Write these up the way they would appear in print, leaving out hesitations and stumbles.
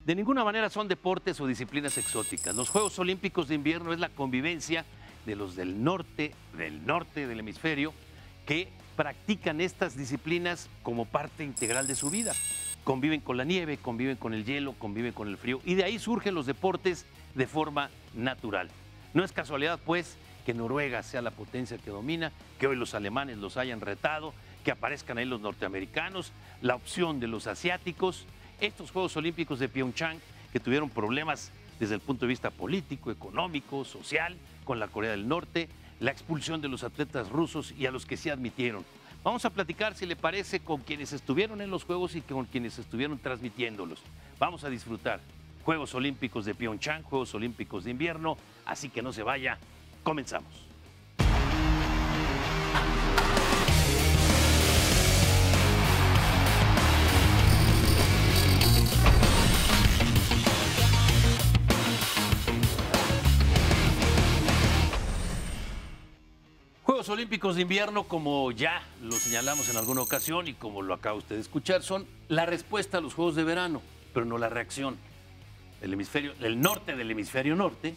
De ninguna manera son deportes o disciplinas exóticas. Los Juegos Olímpicos de Invierno es la convivencia de los del norte del hemisferio, que practican estas disciplinas como parte integral de su vida. Conviven con la nieve, conviven con el hielo, conviven con el frío, y de ahí surgen los deportes de forma natural. No es casualidad, pues, que Noruega sea la potencia que domina, que hoy los alemanes los hayan retado, que aparezcan ahí los norteamericanos, la opción de los asiáticos. Estos Juegos Olímpicos de Pyeongchang, que tuvieron problemas desde el punto de vista político, económico, social, con la Corea del Norte, la expulsión de los atletas rusos y a los que sí admitieron. Vamos a platicar, si le parece, con quienes estuvieron en los Juegos y con quienes estuvieron transmitiéndolos. Vamos a disfrutar Juegos Olímpicos de Pyeongchang, Juegos Olímpicos de Invierno, así que no se vaya, comenzamos. Juegos Olímpicos de Invierno, como ya lo señalamos en alguna ocasión y como lo acaba usted de escuchar, son la respuesta a los Juegos de Verano, pero no la reacción. El norte del hemisferio norte,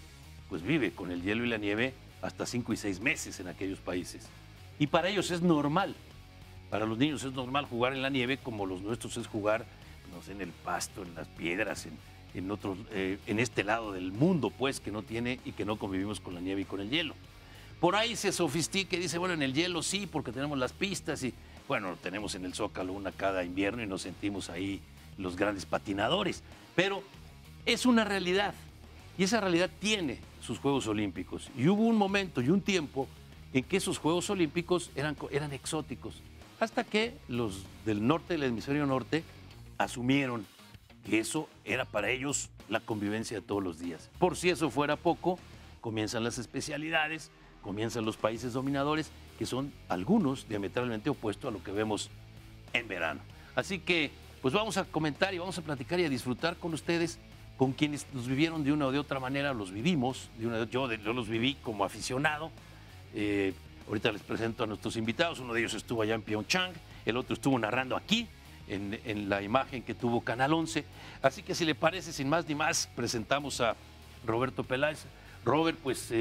pues vive con el hielo y la nieve hasta 5 y 6 meses en aquellos países. Y para ellos es normal, para los niños es normal jugar en la nieve como los nuestros es jugar, no sé, en el pasto, en las piedras, en este lado del mundo, pues, que no tiene y que no convivimos con la nieve y con el hielo. Por ahí se sofistica y dice, bueno, en el hielo sí, porque tenemos las pistas y, bueno, tenemos en el Zócalo una cada invierno y nos sentimos ahí los grandes patinadores. Pero es una realidad y esa realidad tiene sus Juegos Olímpicos. Y hubo un momento y un tiempo en que esos Juegos Olímpicos eran exóticos, hasta que los del norte, del hemisferio norte, asumieron que eso era para ellos la convivencia de todos los días. Por si eso fuera poco, comienzan las especialidades, comienzan los países dominadores, que son algunos diametralmente opuestos a lo que vemos en verano. Así que, pues vamos a comentar y vamos a platicar y a disfrutar con ustedes, con quienes los vivieron de una o de otra manera, los vivimos, yo los viví como aficionado. Ahorita les presento a nuestros invitados, uno de ellos estuvo allá en Pyeongchang, el otro estuvo narrando aquí, en la imagen que tuvo Canal 11. Así que si le parece, sin más ni más, presentamos a Roberto Peláez. Robert, pues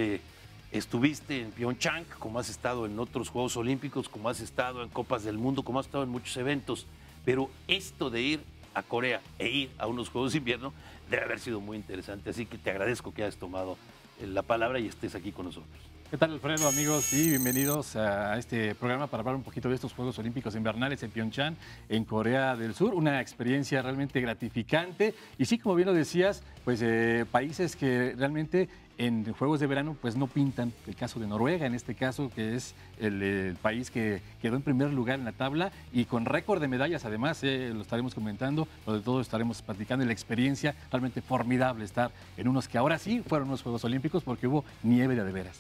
estuviste en Pyeongchang, como has estado en otros Juegos Olímpicos, como has estado en Copas del Mundo, como has estado en muchos eventos, pero esto de ir a Corea e ir a unos Juegos de Invierno debe haber sido muy interesante, así que te agradezco que hayas tomado la palabra y estés aquí con nosotros. ¿Qué tal, Alfredo, amigos? Y bienvenidos a este programa para hablar un poquito de estos Juegos Olímpicos Invernales en Pyeongchang, en Corea del Sur. Una experiencia realmente gratificante. Y sí, como bien lo decías, pues países que realmente en Juegos de Verano pues no pintan. El caso de Noruega, en este caso, que es el país que quedó en primer lugar en la tabla y con récord de medallas, además, lo estaremos comentando, lo de todo estaremos platicando, y la experiencia realmente formidable estar en unos que ahora sí fueron unos Juegos Olímpicos porque hubo nieve de veras.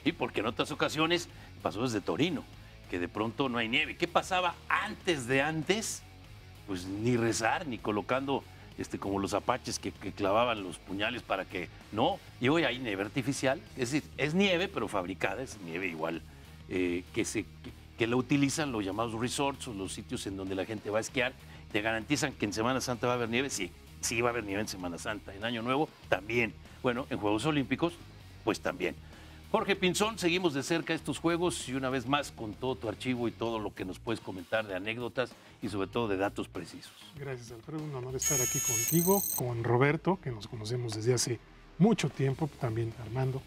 Y porque en otras ocasiones pasó desde Torino, que de pronto no hay nieve. ¿Qué pasaba antes de antes? Pues ni rezar, ni colocando como los apaches que clavaban los puñales para que no. Y hoy hay nieve artificial, es decir, es nieve pero fabricada, es nieve igual, que la utilizan los llamados resorts o los sitios en donde la gente va a esquiar. Te garantizan que en Semana Santa va a haber nieve, sí, sí va a haber nieve en Semana Santa. En Año Nuevo también. Bueno, en Juegos Olímpicos, pues también. Jorge Pinzón, seguimos de cerca estos Juegos y una vez más con todo tu archivo y todo lo que nos puedes comentar de anécdotas y sobre todo de datos precisos. Gracias, Alfredo, un honor estar aquí contigo, con Roberto, que nos conocemos desde hace mucho tiempo, también Armando.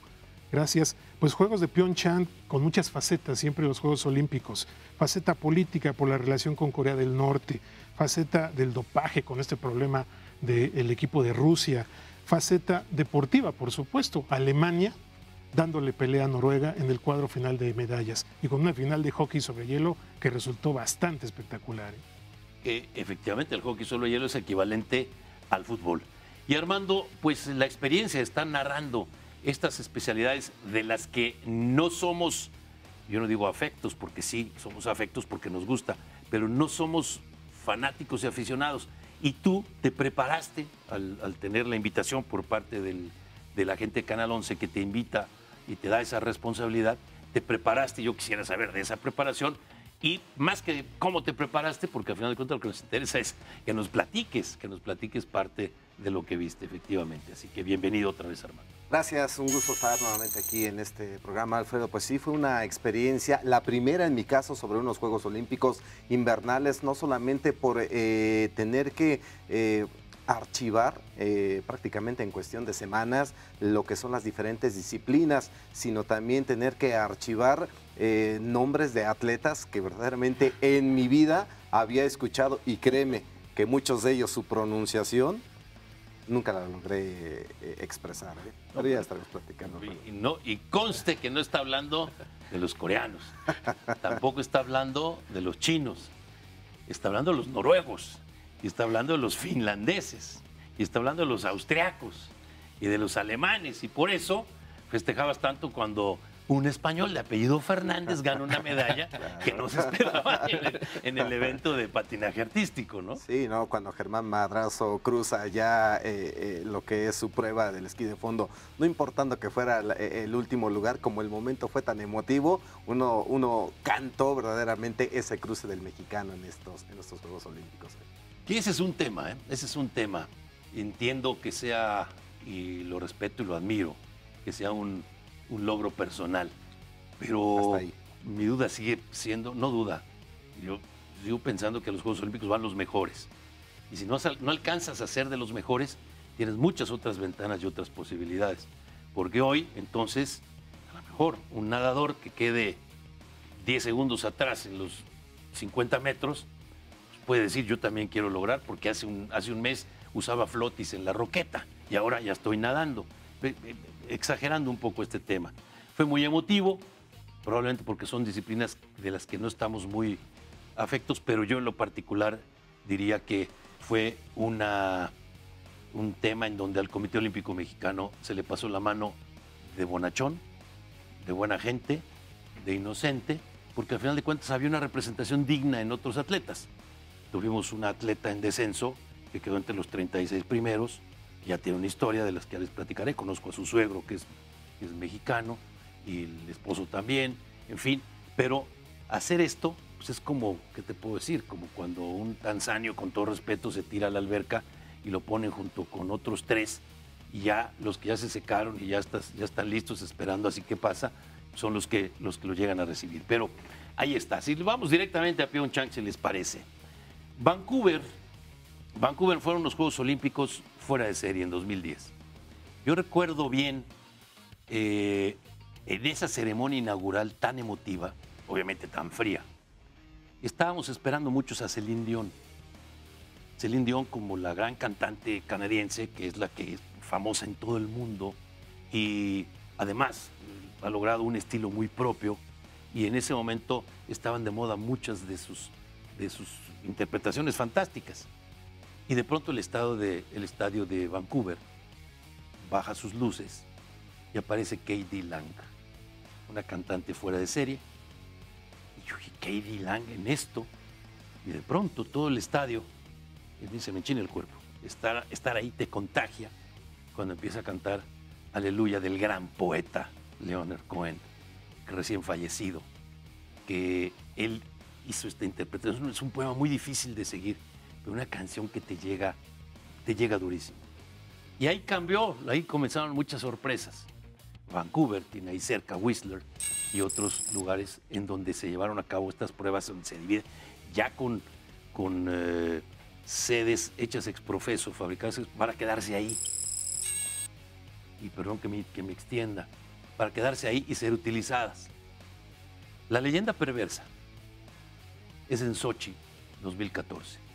Gracias. Pues Juegos de Pyeongchang con muchas facetas, siempre los Juegos Olímpicos. Faceta política por la relación con Corea del Norte, faceta del dopaje con este problema del equipo de Rusia, faceta deportiva, por supuesto, Alemania dándole pelea a Noruega en el cuadro final de medallas y con una final de hockey sobre hielo que resultó bastante espectacular. Efectivamente, el hockey sobre hielo es equivalente al fútbol. Y Armando, pues la experiencia está narrando estas especialidades de las que no somos, yo no digo afectos, porque sí, somos afectos porque nos gusta, pero no somos fanáticos y aficionados. Y tú te preparaste al tener la invitación por parte de la gente de Canal 11 que te invita y te da esa responsabilidad, te preparaste, yo quisiera saber de esa preparación Y más que cómo te preparaste, porque al final de cuentas lo que nos interesa es que nos platiques parte de lo que viste, efectivamente. Así que bienvenido otra vez, Armando. Gracias, un gusto estar nuevamente aquí en este programa, Alfredo. Pues sí, fue una experiencia, la primera en mi caso, sobre unos Juegos Olímpicos invernales, no solamente por tener que archivar prácticamente en cuestión de semanas lo que son las diferentes disciplinas, sino también tener que archivar nombres de atletas que verdaderamente en mi vida había escuchado, y créeme que muchos de ellos su pronunciación nunca la logré expresar, ¿eh? Pero ya estaremos platicando. Y conste que no está hablando de los coreanos, tampoco está hablando de los chinos, está hablando de los noruegos, y está hablando de los finlandeses, y está hablando de los austriacos y de los alemanes, y por eso festejabas tanto cuando un español de apellido Fernández gana una medalla que no se esperaba en el evento de patinaje artístico, ¿no? Sí, ¿no? Cuando Germán Madrazo cruza ya lo que es su prueba del esquí de fondo, no importando que fuera el último lugar, como el momento fue tan emotivo, uno cantó verdaderamente ese cruce del mexicano en estos Juegos Olímpicos. Y ese es un tema, ¿eh? Ese es un tema. Entiendo que sea, y lo respeto y lo admiro, que sea un logro personal, pero Hasta ahí. mi duda sigue siendo, no duda, yo sigo pensando que a los Juegos Olímpicos van los mejores, y si no alcanzas a ser de los mejores, tienes muchas otras ventanas y otras posibilidades, porque hoy, entonces, a lo mejor un nadador que quede 10 segundos atrás en los 50 metros, pues puede decir, yo también quiero lograr, porque hace un mes usaba flotis en la roqueta, y ahora ya estoy nadando. Exagerando un poco este tema. Fue muy emotivo, probablemente porque son disciplinas de las que no estamos muy afectos, pero yo en lo particular diría que fue un tema en donde al Comité Olímpico Mexicano se le pasó la mano de bonachón, de buena gente, de inocente, porque al final de cuentas había una representación digna en otros atletas. Tuvimos una atleta en descenso que quedó entre los 36 primeros, ya tiene una historia de las que ya les platicaré. Conozco a su suegro, que es mexicano, y el esposo también, en fin. Pero hacer esto, pues es como, ¿qué te puedo decir? Como cuando un tanzanio, con todo respeto, se tira a la alberca y lo ponen junto con otros 3, y ya los que ya se secaron y ya están listos esperando, así que pasa, son los que lo llegan a recibir. Pero ahí está. Si vamos directamente a Pyeongchang, si les parece. Vancouver fueron los Juegos Olímpicos fuera de serie en 2010. Yo recuerdo bien en esa ceremonia inaugural tan emotiva, obviamente tan fría, estábamos esperando muchos a Celine Dion. Celine Dion, como la gran cantante canadiense, que es la que es famosa en todo el mundo, y además ha logrado un estilo muy propio, y en ese momento estaban de moda muchas de sus interpretaciones fantásticas. Y de pronto el estadio de Vancouver baja sus luces y aparece K.D. Lang, una cantante fuera de serie. Y yo dije, K.D. Lang en esto. Y de pronto todo el estadio, se me enchina el cuerpo. Estar ahí te contagia cuando empieza a cantar Aleluya del gran poeta Leonard Cohen, que recién fallecido, que él hizo esta interpretación. Es un poema muy difícil de seguir, pero una canción que te llega durísimo. Y ahí cambió, ahí comenzaron muchas sorpresas. Vancouver tiene ahí cerca Whistler y otros lugares en donde se llevaron a cabo estas pruebas, donde se divide ya con sedes hechas ex profeso, fabricadas para quedarse ahí. Y perdón que me extienda, para quedarse ahí y ser utilizadas. La leyenda perversa es en Sochi, 2014.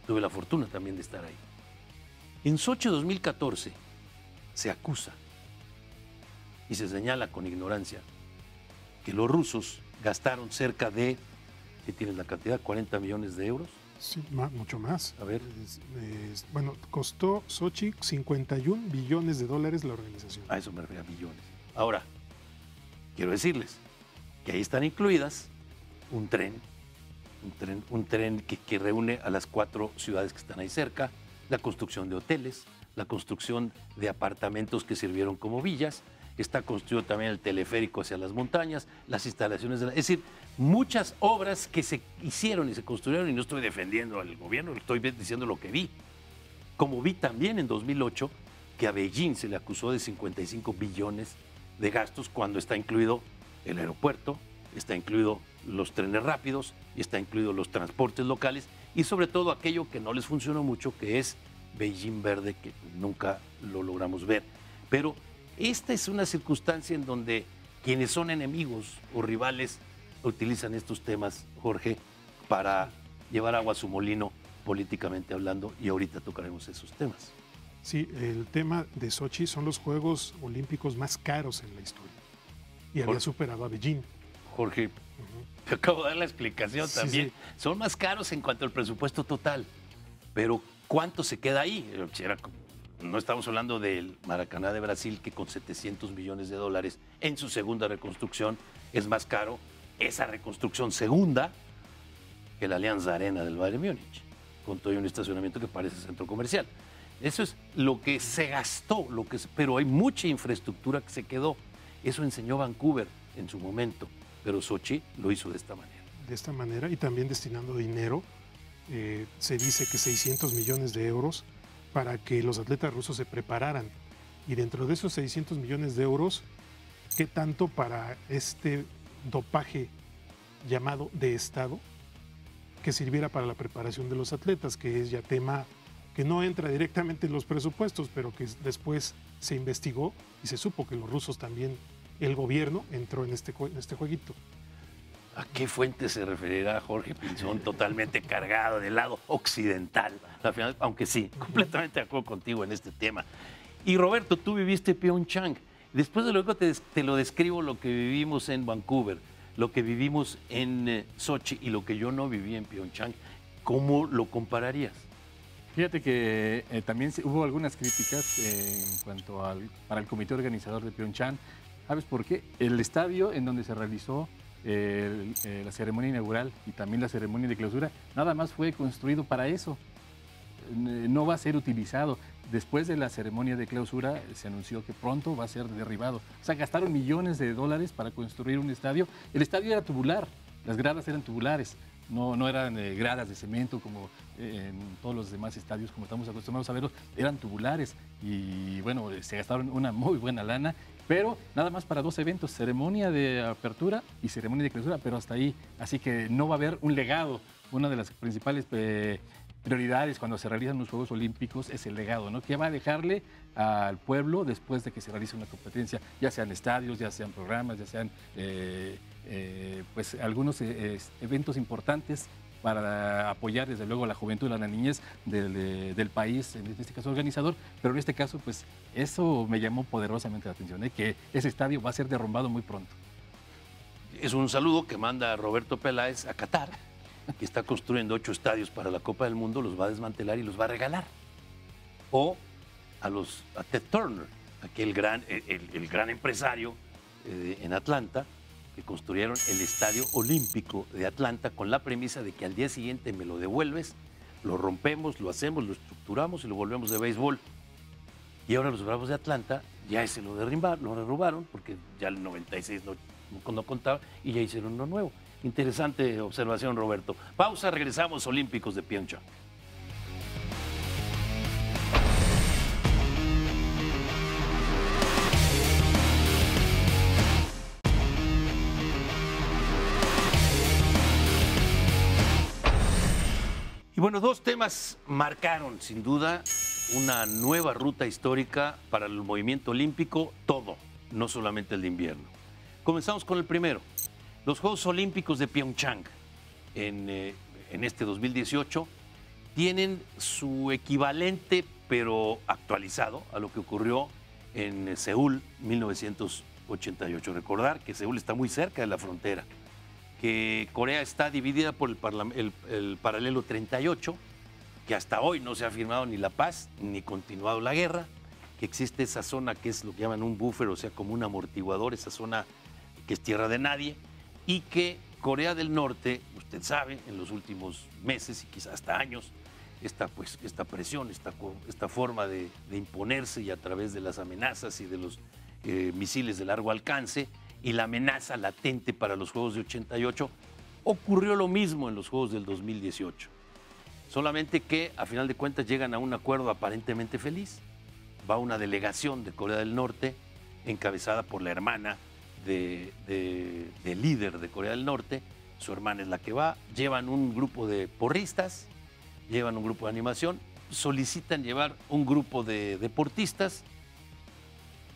Tuve la fortuna también de estar ahí. En Sochi 2014 se acusa y se señala con ignorancia que los rusos gastaron cerca de, ¿qué tienes la cantidad? ¿40 millones de euros? Sí, mucho más. A ver. Bueno, costó Sochi 51 billones de dólares la organización. A eso me refiero, a billones. Ahora, quiero decirles que ahí están incluidas un tren que reúne a las 4 ciudades que están ahí cerca, la construcción de hoteles, la construcción de apartamentos que sirvieron como villas está construido también el teleférico hacia las montañas, las instalaciones es decir, muchas obras que se hicieron y se construyeron, y no estoy defendiendo al gobierno, estoy diciendo lo que vi. Como vi también en 2008 que a Beijing se le acusó de 55 billones de gastos cuando está incluido el aeropuerto, está incluido los trenes rápidos y está incluido los transportes locales y sobre todo aquello que no les funcionó mucho, que es Beijing Verde, que nunca lo logramos ver. Pero esta es una circunstancia en donde quienes son enemigos o rivales utilizan estos temas, Jorge, para llevar agua a su molino políticamente hablando, y ahorita tocaremos esos temas. Sí, el tema de Sochi son los Juegos Olímpicos más caros en la historia y había superado a Beijing. Jorge, te acabo de dar la explicación también. Sí. Son más caros en cuanto al presupuesto total, pero ¿cuánto se queda ahí? No estamos hablando del Maracaná de Brasil, que con 700 millones de dólares en su segunda reconstrucción es más caro esa reconstrucción segunda que la Alianza Arena del Bayern Múnich, con todo un estacionamiento que parece centro comercial. Eso es lo que se gastó, pero hay mucha infraestructura que se quedó. Eso enseñó Vancouver en su momento, pero Sochi lo hizo de esta manera. De esta manera, y también destinando dinero, se dice que 600 millones de euros para que los atletas rusos se prepararan. Y dentro de esos 600 millones de euros, ¿qué tanto para este dopaje llamado de Estado que sirviera para la preparación de los atletas, que es ya tema que no entra directamente en los presupuestos, pero que después se investigó y se supo que los rusos también, el gobierno entró en este jueguito? ¿A qué fuente se referirá Jorge Pinzón? Totalmente cargado del lado occidental, aunque sí, completamente de acuerdo contigo en este tema. Y Roberto, tú viviste Pyeongchang. Después de luego te lo describo lo que vivimos en Vancouver, lo que vivimos en Sochi y lo que yo no viví en Pyeongchang. ¿Cómo lo compararías? Fíjate que también hubo algunas críticas para el comité organizador de Pyeongchang. ¿Sabes por qué? El estadio en donde se realizó la ceremonia inaugural y también la ceremonia de clausura, nada más fue construido para eso. No va a ser utilizado. Después de la ceremonia de clausura se anunció que pronto va a ser derribado. O sea, gastaron millones de dólares para construir un estadio. El estadio era tubular, las gradas eran tubulares. No eran gradas de cemento como en todos los demás estadios, como estamos acostumbrados a verlos, eran tubulares y bueno, se gastaron una muy buena lana, pero nada más para 2 eventos, ceremonia de apertura y ceremonia de clausura, pero hasta ahí, así que no va a haber un legado. Una de las principales prioridades cuando se realizan los Juegos Olímpicos es el legado, ¿no? ¿Qué va a dejarle al pueblo después de que se realice una competencia, ya sean estadios, ya sean programas, ya sean pues algunos eventos importantes para apoyar desde luego a la juventud, a la niñez del país, en este caso organizador, pero en este caso pues eso me llamó poderosamente la atención, que ese estadio va a ser derrumbado muy pronto. Es un saludo que manda Roberto Peláez a Qatar, que está construyendo 8 estadios para la Copa del Mundo, los va a desmantelar y los va a regalar. O a Ted Turner, aquel el gran empresario en Atlanta, que construyeron el Estadio Olímpico de Atlanta con la premisa de que al día siguiente me lo devuelves, lo rompemos, lo hacemos, lo estructuramos y lo volvemos de béisbol. Y ahora los Bravos de Atlanta ya ese lo derrubaron porque ya el 96 no contaba y ya hicieron uno nuevo. Interesante observación, Roberto. Pausa, regresamos. Olímpicos de Pyeongchang. Y bueno, 2 temas marcaron sin duda una nueva ruta histórica para el movimiento olímpico, todo, no solamente el de invierno. Comenzamos con el primero. Los Juegos Olímpicos de Pyeongchang en este 2018 tienen su equivalente, pero actualizado a lo que ocurrió en Seúl 1988. Recordar que Seúl está muy cerca de la frontera, que Corea está dividida por el paralelo 38, que hasta hoy no se ha firmado ni la paz ni continuado la guerra, que existe esa zona que es lo que llaman un buffer, o sea, como un amortiguador, esa zona que es tierra de nadie, y que Corea del Norte, usted sabe, en los últimos meses y quizás hasta años, esta presión, esta forma de imponerse y a través de las amenazas y de los misiles de largo alcance y la amenaza latente para los Juegos de 88. Ocurrió lo mismo en los Juegos del 2018. Solamente que, a final de cuentas, llegan a un acuerdo aparentemente feliz. Va una delegación de Corea del Norte, encabezada por la hermana del líder de Corea del Norte. Su hermana es la que va. Llevan un grupo de porristas, llevan un grupo de animación, solicitan llevar un grupo de deportistas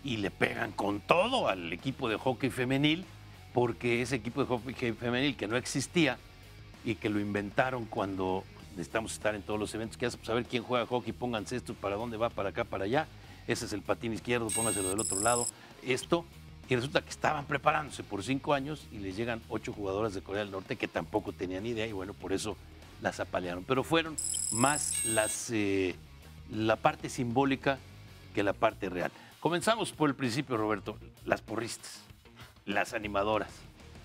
y le pegan con todo al equipo de hockey femenil, porque ese equipo de hockey femenil que no existía y que lo inventaron cuando necesitamos estar en todos los eventos, que hace saber quién juega hockey, pónganse esto, para dónde va, para acá, para allá, ese es el patín izquierdo, pónganselo del otro lado, esto, y resulta que estaban preparándose por 5 años y les llegan 8 jugadoras de Corea del Norte que tampoco tenían idea y bueno, por eso las apalearon, pero fueron más la parte simbólica que la parte real. Comenzamos por el principio, Roberto, las porristas, las animadoras,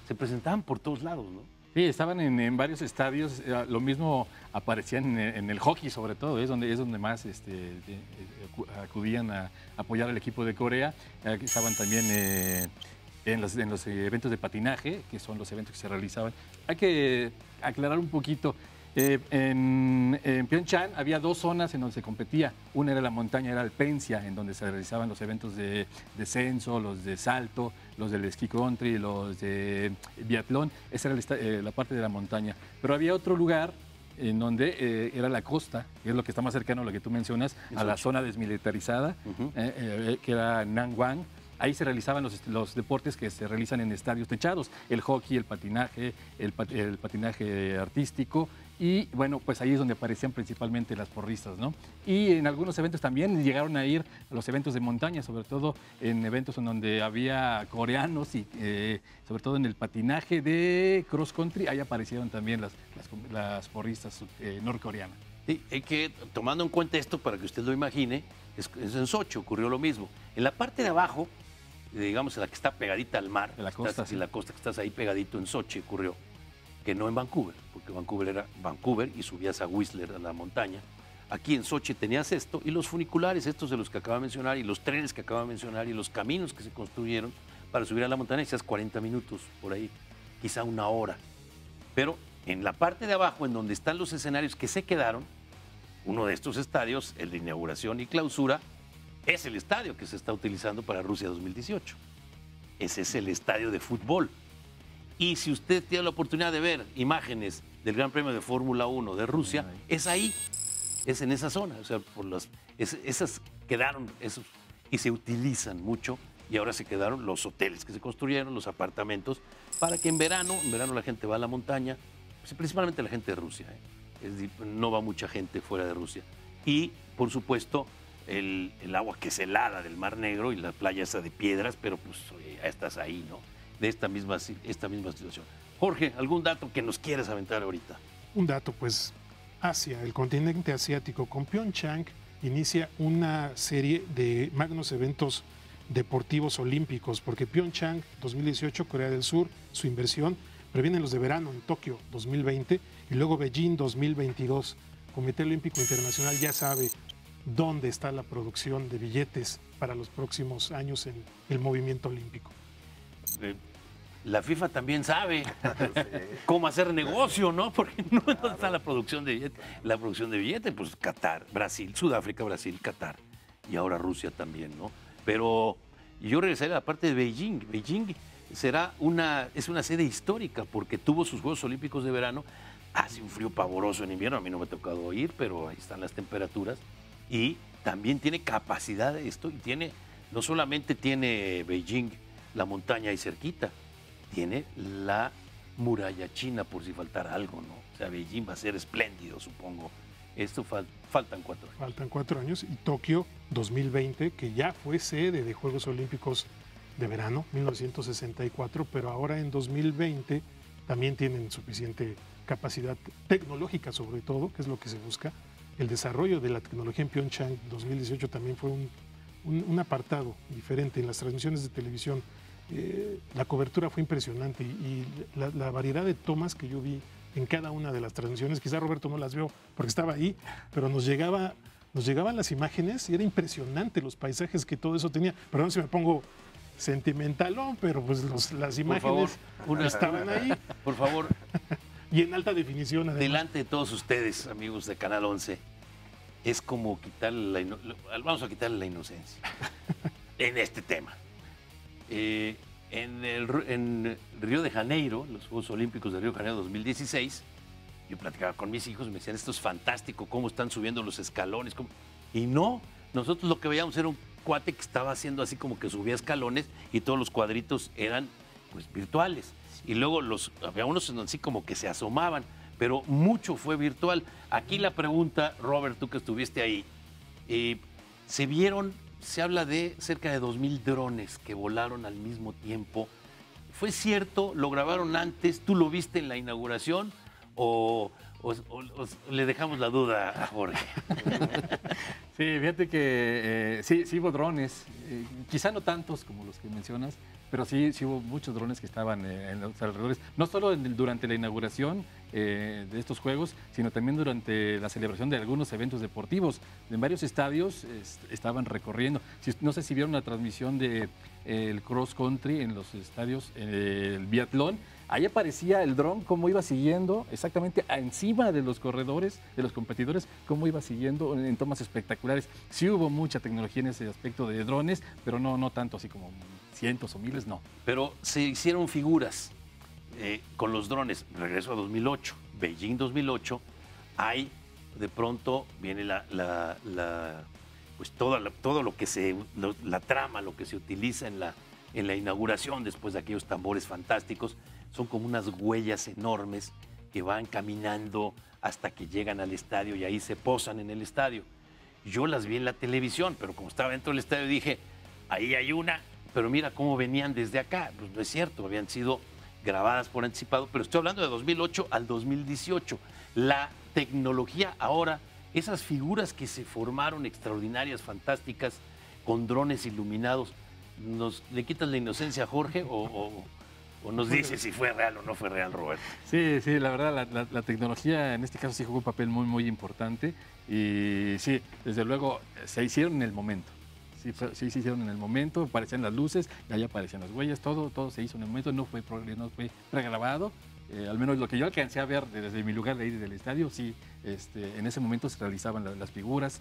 se presentaban por todos lados, ¿no? Sí, estaban en varios estadios, lo mismo aparecían en el hockey sobre todo, es donde más acudían a apoyar al equipo de Corea. Estaban también en los eventos de patinaje, que son los eventos que se realizaban. Hay que aclarar un poquito. En Pyeongchang había 2 zonas en donde se competía. Una era la montaña, era Alpencia, en donde se realizaban los eventos de descenso, los de salto, los del esquí country, los de biatlón. Esa era la parte de la montaña. Pero había otro lugar en donde era la costa, que es lo que está más cercano a lo que tú mencionas, a la zona desmilitarizada, que era Nangwang. Ahí se realizaban los deportes que se realizan en estadios techados, el hockey, el patinaje, el patinaje artístico, y bueno, pues ahí es donde aparecían principalmente las porristas, ¿no? Y en algunos eventos también llegaron a ir a los eventos de montaña, sobre todo en eventos en donde había coreanos y sobre todo en el patinaje de cross country, ahí aparecieron también las porristas norcoreanas. Sí, que tomando en cuenta esto, para que usted lo imagine, es en Sochi ocurrió lo mismo. En la parte de abajo, digamos, en la que está pegadita al mar, en la costa, sí. La costa que estás ahí pegadito en Sochi ocurrió, que no en Vancouver, porque Vancouver era Vancouver y subías a Whistler, a la montaña. Aquí en Sochi tenías esto y los funiculares, estos de los que acabo de mencionar, y los trenes que acabo de mencionar, y los caminos que se construyeron para subir a la montaña, quizás 40 minutos por ahí, quizá 1 hora. Pero en la parte de abajo, en donde están los escenarios que se quedaron, uno de estos estadios, el de inauguración y clausura, es el estadio que se está utilizando para Rusia 2018. Ese es el estadio de fútbol. Y si usted tiene la oportunidad de ver imágenes del Gran Premio de Fórmula 1 de Rusia, es ahí, es en esa zona. O sea, esas quedaron, y se utilizan mucho, y ahora se quedaron los hoteles que se construyeron, los apartamentos, para que en verano la gente va a la montaña, pues, principalmente la gente de Rusia, Es decir, no va mucha gente fuera de Rusia. Y, por supuesto, el agua que es helada del Mar Negro y la playa esa de piedras, pero pues ya estás ahí, ¿no? De esta misma situación. Jorge, ¿algún dato que nos quieras aventar ahorita? Un dato, pues, Asia, el continente asiático, con Pyeongchang inicia una serie de magnos eventos deportivos olímpicos, porque Pyeongchang 2018, Corea del Sur, su inversión, pero vienen los de verano en Tokio 2020 y luego Beijing 2022. Comité Olímpico Internacional ya sabe dónde está la producción de billetes para los próximos años en el movimiento olímpico. La FIFA también sabe cómo hacer negocio, ¿no? Porque no está la producción de billetes. La producción de billetes, pues Qatar, Brasil, Sudáfrica, Brasil, Qatar y ahora Rusia también, ¿no? Pero yo regresaré a la parte de Beijing. Beijing es una sede histórica porque tuvo sus Juegos Olímpicos de verano. Hace un frío pavoroso en invierno, a mí no me ha tocado ir, pero ahí están las temperaturas. Y también tiene capacidad de esto, y no solamente tiene Beijing la montaña ahí cerquita, tiene la muralla china por si faltara algo, ¿no? O sea, Beijing va a ser espléndido, supongo. Esto faltan 4 años. Faltan 4 años, y Tokio 2020, que ya fue sede de Juegos Olímpicos de verano, 1964, pero ahora en 2020 también tienen suficiente capacidad tecnológica, sobre todo, que es lo que se busca. El desarrollo de la tecnología en Pyeongchang 2018 también fue un apartado diferente en las transmisiones de televisión. La cobertura fue impresionante y la variedad de tomas que yo vi en cada una de las transmisiones, quizá Roberto no las vio porque estaba ahí, pero nos llegaban las imágenes y era impresionante los paisajes que todo eso tenía. Perdón si me pongo sentimentalón, pero pues las Por favor, imágenes estaban ahí Por favor, y en alta definición además. delante de todos ustedes, amigos de Canal 11, es como vamos a quitarle la inocencia en este tema. En Río de Janeiro, los Juegos Olímpicos de Río de Janeiro 2016, yo platicaba con mis hijos y me decían, esto es fantástico, cómo están subiendo los escalones. Y no, nosotros lo que veíamos era un cuate que estaba haciendo así como que subía escalones y todos los cuadritos eran pues virtuales. Y luego había unos así como que se asomaban, pero mucho fue virtual. Aquí la pregunta, Robert, tú que estuviste ahí, se habla de cerca de 2,000 drones que volaron al mismo tiempo. ¿Fue cierto? ¿Lo grabaron antes? ¿Tú lo viste en la inauguración? ¿O le dejamos la duda a Jorge? Sí, fíjate que sí hubo drones, quizá no tantos como los que mencionas, pero sí hubo muchos drones que estaban en los alrededores, no solo durante la inauguración de estos Juegos, sino también durante la celebración de algunos eventos deportivos. En varios estadios estaban recorriendo. No sé si vieron la transmisión del cross country en los estadios, el biatlón. Ahí aparecía el dron, cómo iba siguiendo exactamente encima de los corredores, de los competidores, cómo iba siguiendo en tomas espectaculares. Sí hubo mucha tecnología en ese aspecto de drones, pero no tanto así como cientos o miles, no. Pero se hicieron figuras con los drones. Regreso a 2008, Beijing 2008, hay de pronto viene pues todo lo que la trama, lo que se utiliza en la inauguración después de aquellos tambores fantásticos. Son como unas huellas enormes que van caminando hasta que llegan al estadio y ahí se posan en el estadio. Yo las vi en la televisión, pero como estaba dentro del estadio dije, ahí hay una, pero mira cómo venían desde acá. Pues no es cierto, habían sido grabadas por anticipado, pero estoy hablando de 2008 al 2018. La tecnología ahora, esas figuras que se formaron extraordinarias, fantásticas, con drones iluminados, ¿le quitas la inocencia a Jorge o nos dice si fue real o no fue real, Roberto? Sí, la verdad, la tecnología en este caso sí jugó un papel muy importante y sí, desde luego se hicieron en el momento. Sí, se hicieron en el momento, aparecían las luces, y ahí aparecían las huellas, todo se hizo en el momento, no fue pregrabado. Al menos lo que yo alcancé a ver desde mi lugar de ahí del estadio, sí, en ese momento se realizaban las figuras,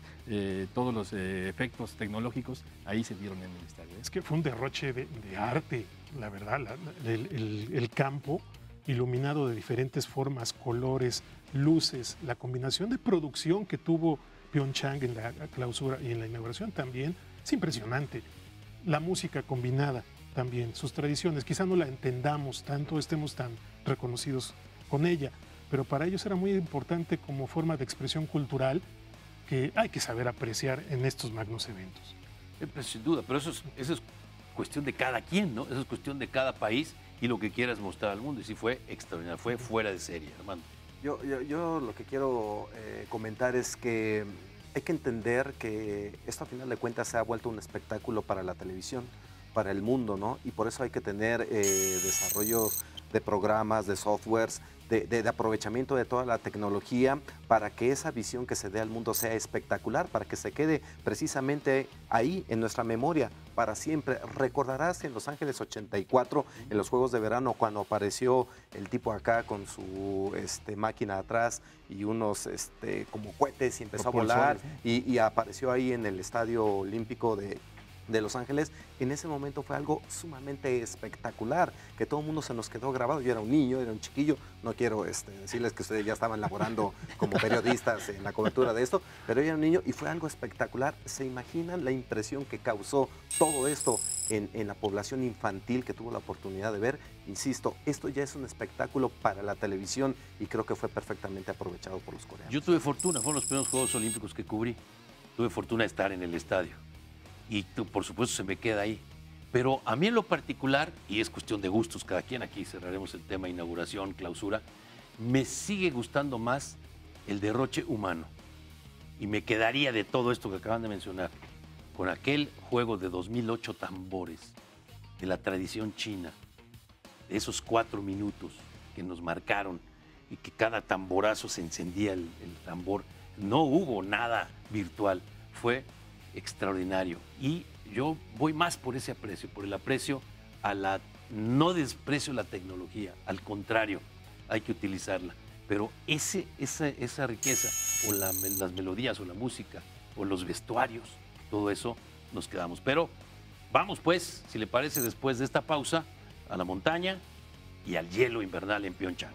todos los efectos tecnológicos, ahí se dieron en el estadio. Es que fue un derroche de arte, la verdad, el campo iluminado de diferentes formas, colores, luces, la combinación de producción que tuvo Pyeongchang en la clausura y en la inauguración también, es impresionante. La música combinada también, sus tradiciones, quizá no la entendamos tanto, estemos tan reconocidos con ella, pero para ellos era muy importante como forma de expresión cultural que hay que saber apreciar en estos magnos eventos. Pues, sin duda, pero eso es cuestión de cada quien, ¿no? Eso es cuestión de cada país y lo que quieras mostrar al mundo. Y sí fue extraordinario, fue fuera de serie, Armando. Yo lo que quiero comentar es que hay que entender que esto a final de cuentas se ha vuelto un espectáculo para la televisión, para el mundo, ¿no? Y por eso hay que tener desarrollo de programas, de softwares, de aprovechamiento de toda la tecnología para que esa visión que se dé al mundo sea espectacular, para que se quede precisamente ahí en nuestra memoria para siempre. Recordarás en Los Ángeles 84, en los Juegos de Verano, cuando apareció el tipo acá con su máquina atrás y unos como cohetes y empezó a volar, y apareció ahí en el Estadio Olímpico de Los Ángeles. En ese momento fue algo sumamente espectacular, que todo el mundo se nos quedó grabado. Yo era un niño, era un chiquillo, no quiero decirles que ustedes ya estaban laborando como periodistas en la cobertura de esto, pero yo era un niño y fue algo espectacular. ¿Se imaginan la impresión que causó todo esto en la población infantil que tuvo la oportunidad de ver? Insisto, esto ya es un espectáculo para la televisión y creo que fue perfectamente aprovechado por los coreanos. Yo tuve fortuna, fueron los primeros Juegos Olímpicos que cubrí. Tuve fortuna de estar en el estadio. Y por supuesto se me queda ahí. Pero a mí en lo particular, y es cuestión de gustos cada quien, aquí cerraremos el tema inauguración, clausura, me sigue gustando más el derroche humano. Y me quedaría de todo esto que acaban de mencionar, con aquel juego de 2008 tambores, de la tradición china, de esos 4 minutos que nos marcaron y que cada tamborazo se encendía el tambor. No hubo nada virtual, fue extraordinario. Y yo voy más por ese aprecio, por el aprecio a la, no desprecio la tecnología, al contrario, hay que utilizarla. Pero esa riqueza, o las melodías, o la música, o los vestuarios, todo eso nos quedamos. Pero vamos pues, si le parece, después de esta pausa, a la montaña y al hielo invernal en Pyeongchang.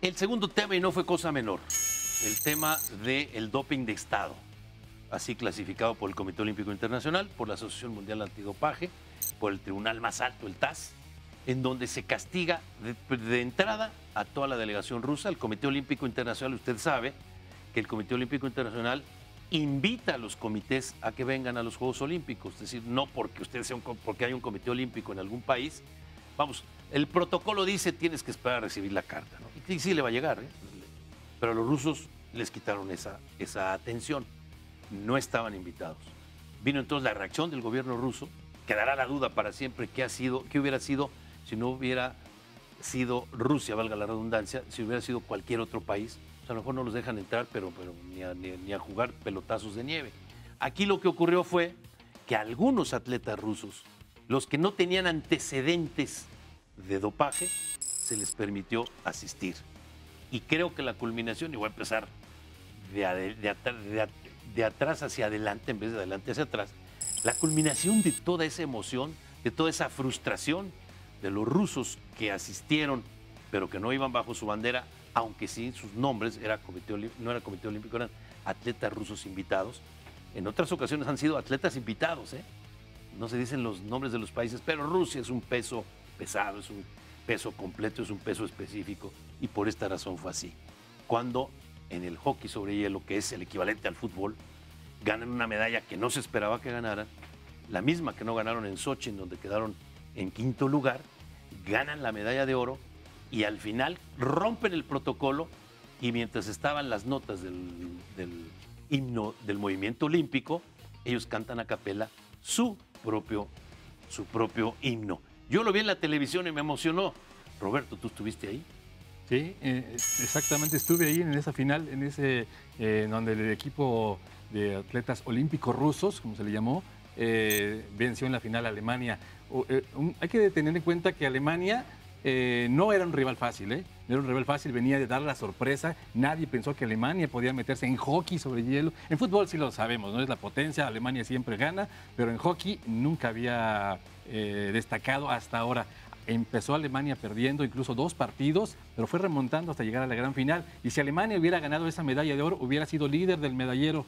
El segundo tema, y no fue cosa menor, el tema del doping de Estado, así clasificado por el Comité Olímpico Internacional, por la Asociación Mundial Antidopaje, por el tribunal más alto, el TAS, en donde se castiga de entrada a toda la delegación rusa. El Comité Olímpico Internacional, usted sabe que el Comité Olímpico Internacional invita a los comités a que vengan a los Juegos Olímpicos, es decir, no porque porque hay un comité olímpico en algún país. Vamos, el protocolo dice tienes que esperar a recibir la carta, ¿no? Y sí le va a llegar, ¿eh? Pero a los rusos les quitaron esa atención. No estaban invitados. Vino entonces la reacción del gobierno ruso. Quedará la duda para siempre qué hubiera sido si no hubiera sido Rusia, valga la redundancia, si hubiera sido cualquier otro país. O sea, a lo mejor no los dejan entrar, pero ni a jugar pelotazos de nieve. Aquí lo que ocurrió fue que algunos atletas rusos, los que no tenían antecedentes de dopaje, se les permitió asistir. Y creo que la culminación, y voy a empezar de atrás hacia adelante en vez de adelante hacia atrás, la culminación de toda esa emoción, de toda esa frustración de los rusos que asistieron, pero que no iban bajo su bandera, aunque sí sus nombres no era Comité Olímpico, eran atletas rusos invitados. En otras ocasiones han sido atletas invitados, ¿eh? No se dicen los nombres de los países, pero Rusia es un peso pesado, es un peso completo, es un peso específico, y por esta razón fue así. Cuando en el hockey sobre hielo, que es el equivalente al fútbol, ganan una medalla que no se esperaba que ganaran, la misma que no ganaron en Sochi, en donde quedaron en quinto lugar, ganan la medalla de oro y al final rompen el protocolo, y mientras estaban las notas del himno del movimiento olímpico, ellos cantan a capela su propio himno. Yo lo vi en la televisión y me emocionó. Roberto, ¿tú estuviste ahí? Sí, exactamente, estuve ahí en esa final, donde el equipo de atletas olímpicos rusos, como se le llamó, venció en la final a Alemania. Hay que tener en cuenta que Alemania no era un rival fácil, ¿eh? No era un rival fácil, venía de dar la sorpresa. Nadie pensó que Alemania podía meterse en hockey sobre hielo. En fútbol sí lo sabemos, no es la potencia, Alemania siempre gana, pero en hockey nunca había destacado hasta ahora. Empezó Alemania perdiendo incluso 2 partidos, pero fue remontando hasta llegar a la gran final. Y si Alemania hubiera ganado esa medalla de oro, hubiera sido líder del medallero.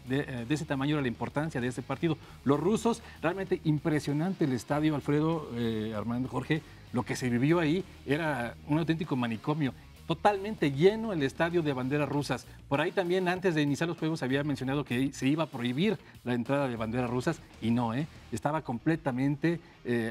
De ese tamaño era la importancia de ese partido. Los rusos, realmente impresionante el estadio, Alfredo, Armando, Jorge. Lo que se vivió ahí era un auténtico manicomio. Totalmente lleno el estadio de banderas rusas. Por ahí también, antes de iniciar los juegos, había mencionado que se iba a prohibir la entrada de banderas rusas, y no, estaba completamente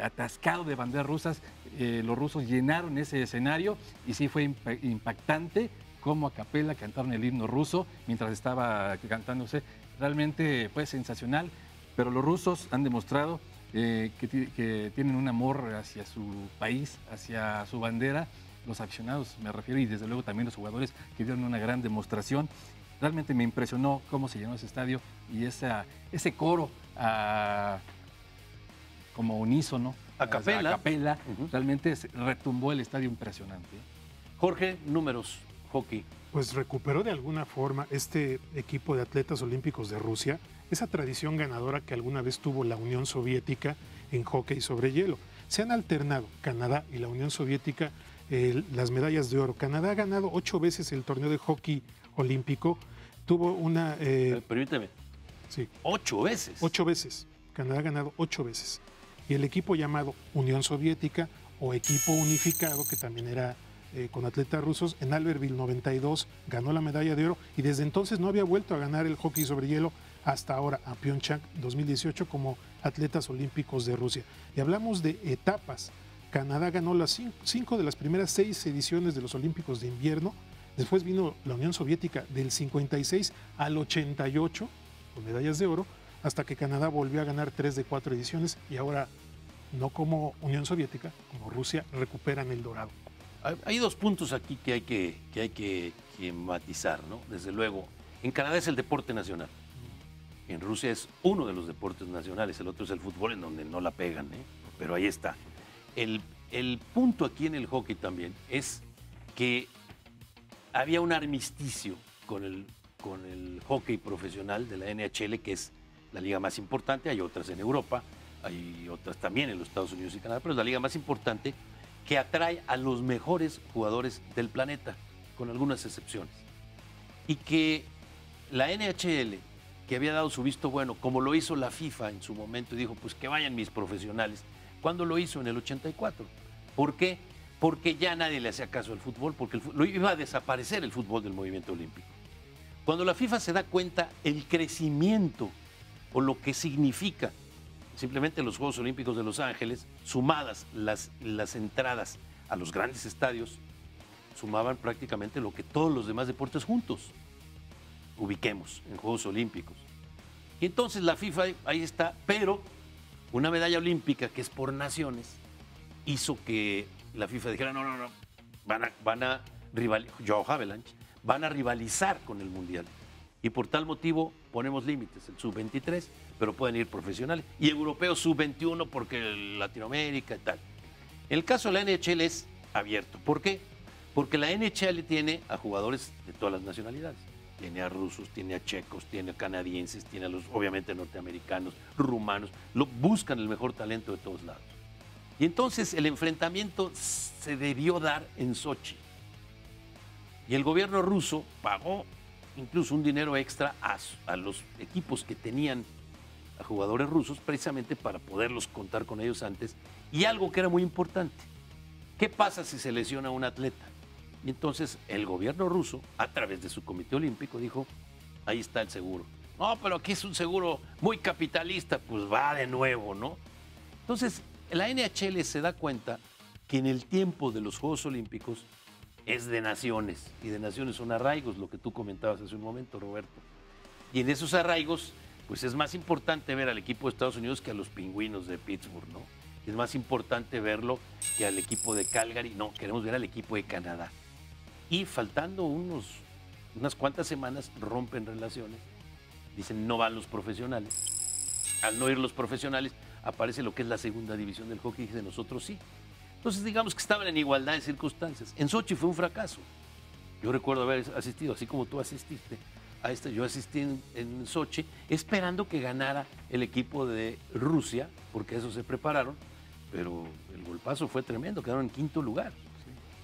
atascado de banderas rusas. Los rusos llenaron ese escenario y sí fue impactante cómo a capela cantaron el himno ruso mientras estaba cantándose. Realmente fue sensacional, pero los rusos han demostrado que tienen un amor hacia su país, hacia su bandera. Los aficionados, me refiero, y desde luego también los jugadores, que dieron una gran demostración. Realmente me impresionó cómo se llenó ese estadio y ese coro como unísono, a capela. Realmente retumbó el estadio impresionante. Jorge, números, hockey. Pues recuperó de alguna forma este equipo de atletas olímpicos de Rusia esa tradición ganadora que alguna vez tuvo la Unión Soviética en hockey sobre hielo. Se han alternado Canadá y la Unión Soviética las medallas de oro. Canadá ha ganado 8 veces el torneo de hockey olímpico. Tuvo una... Permíteme. Sí. 8 veces. 8 veces. Canadá ha ganado 8 veces. Y el equipo llamado Unión Soviética o equipo unificado, que también era con atletas rusos, en Albertville 92 ganó la medalla de oro y desde entonces no había vuelto a ganar el hockey sobre hielo hasta ahora, a Pyeongchang 2018 como atletas olímpicos de Rusia. Y hablamos de etapas. Canadá ganó las 5 de las primeras 6 ediciones de los Olímpicos de invierno. Después vino la Unión Soviética del 56 al 88 con medallas de oro. hasta que Canadá volvió a ganar 3 de 4 ediciones y ahora, no como Unión Soviética, como Rusia, recuperan el dorado. Hay dos puntos aquí que hay que matizar, ¿no? Desde luego, en Canadá es el deporte nacional. En Rusia es uno de los deportes nacionales, el otro es el fútbol, en donde no la pegan, ¿eh? Pero ahí está. El punto aquí en el hockey también es que había un armisticio con el hockey profesional de la NHL, que es la liga más importante. Hay otras en Europa, hay otras también en los Estados Unidos y Canadá, pero es la liga más importante que atrae a los mejores jugadores del planeta, con algunas excepciones. Y que la NHL, que había dado su visto bueno, como lo hizo la FIFA en su momento, y dijo, pues que vayan mis profesionales, ¿cuándo lo hizo? En el 84. ¿Por qué? Porque ya nadie le hacía caso al fútbol, porque lo iba a desaparecer el fútbol del movimiento olímpico. Cuando la FIFA se da cuenta el crecimiento o lo que significa simplemente los Juegos Olímpicos de Los Ángeles, sumadas las entradas a los grandes estadios, sumaban prácticamente lo que todos los demás deportes juntos ubiquemos en Juegos Olímpicos. Y entonces la FIFA ahí está, pero una medalla olímpica que es por naciones hizo que la FIFA dijera, no, van a rivalizar con el Mundial. Y por tal motivo ponemos límites, el sub-23, pero pueden ir profesionales, y europeos sub-21 porque Latinoamérica y tal. El caso de la NHL es abierto. ¿Por qué? Porque la NHL tiene a jugadores de todas las nacionalidades. Tiene a rusos, tiene a checos, tiene a canadienses, tiene a los, obviamente, norteamericanos, rumanos. Buscan el mejor talento de todos lados. Y entonces el enfrentamiento se debió dar en Sochi. Y el gobierno ruso pagó incluso un dinero extra a los equipos que tenían a jugadores rusos, precisamente para poderlos contar con ellos antes. Y algo que era muy importante, ¿qué pasa si se lesiona un atleta? Y entonces el gobierno ruso, a través de su comité olímpico, dijo, ahí está el seguro. No, pero aquí es un seguro muy capitalista, pues va de nuevo, ¿no? Entonces, la NHL se da cuenta que en el tiempo de los Juegos Olímpicos es de naciones, y de naciones son arraigos, lo que tú comentabas hace un momento, Roberto. Y en esos arraigos, pues es más importante ver al equipo de Estados Unidos que a los Pingüinos de Pittsburgh, ¿no? Es más importante verlo que al equipo de Calgary, no, queremos ver al equipo de Canadá. Y faltando unas cuantas semanas, rompen relaciones, dicen no van los profesionales. Al no ir los profesionales, aparece lo que es la segunda división del hockey, y dice nosotros sí. Entonces, digamos que estaban en igualdad de circunstancias. En Sochi fue un fracaso. Yo recuerdo haber asistido, así como tú asististe a yo asistí en Sochi, esperando que ganara el equipo de Rusia, porque eso se prepararon, pero el golpazo fue tremendo, quedaron en quinto lugar.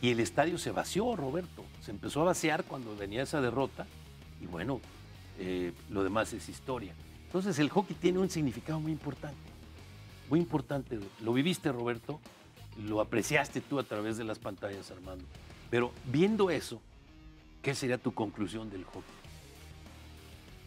Y el estadio se vació, Roberto. Se empezó a vaciar cuando venía esa derrota, y bueno, lo demás es historia. Entonces, el hockey tiene un significado muy importante. Muy importante. Lo viviste, Roberto. Lo apreciaste tú a través de las pantallas, Armando. Pero viendo eso, ¿qué sería tu conclusión del hockey?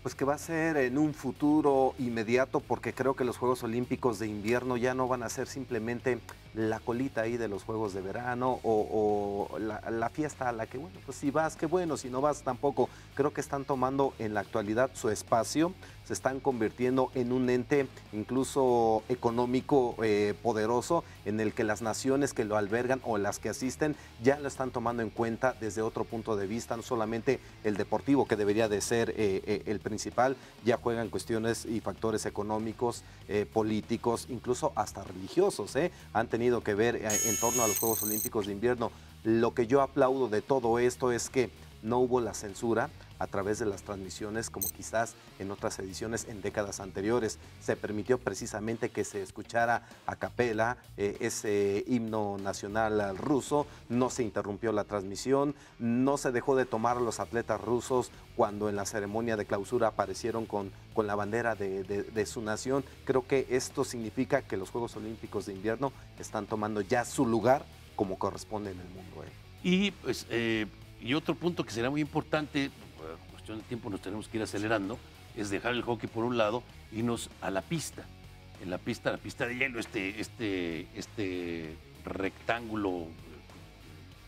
Pues que va a ser en un futuro inmediato, porque creo que los Juegos Olímpicos de invierno ya no van a ser simplemente la colita ahí de los Juegos de verano o la fiesta a la que, bueno, pues si vas, qué bueno, si no vas tampoco. Creo que están tomando en la actualidad su espacio, se están convirtiendo en un ente incluso económico poderoso, en el que las naciones que lo albergan o las que asisten ya lo están tomando en cuenta desde otro punto de vista, no solamente el deportivo, que debería de ser el principal, ya juegan cuestiones y factores económicos, políticos, incluso hasta religiosos, han tenido que ver en torno a los Juegos Olímpicos de invierno. Lo que yo aplaudo de todo esto es que no hubo la censura a través de las transmisiones como quizás en otras ediciones en décadas anteriores. Se permitió precisamente que se escuchara a capela ese himno nacional ruso, no se interrumpió la transmisión, no se dejó de tomar a los atletas rusos cuando en la ceremonia de clausura aparecieron con la bandera de su nación. Creo que esto significa que los Juegos Olímpicos de invierno están tomando ya su lugar como corresponde en el mundo. Y pues y otro punto que será muy importante, cuestión de tiempo nos tenemos que ir acelerando, es dejar el hockey por un lado, irnos a la pista. En la pista de hielo, este rectángulo,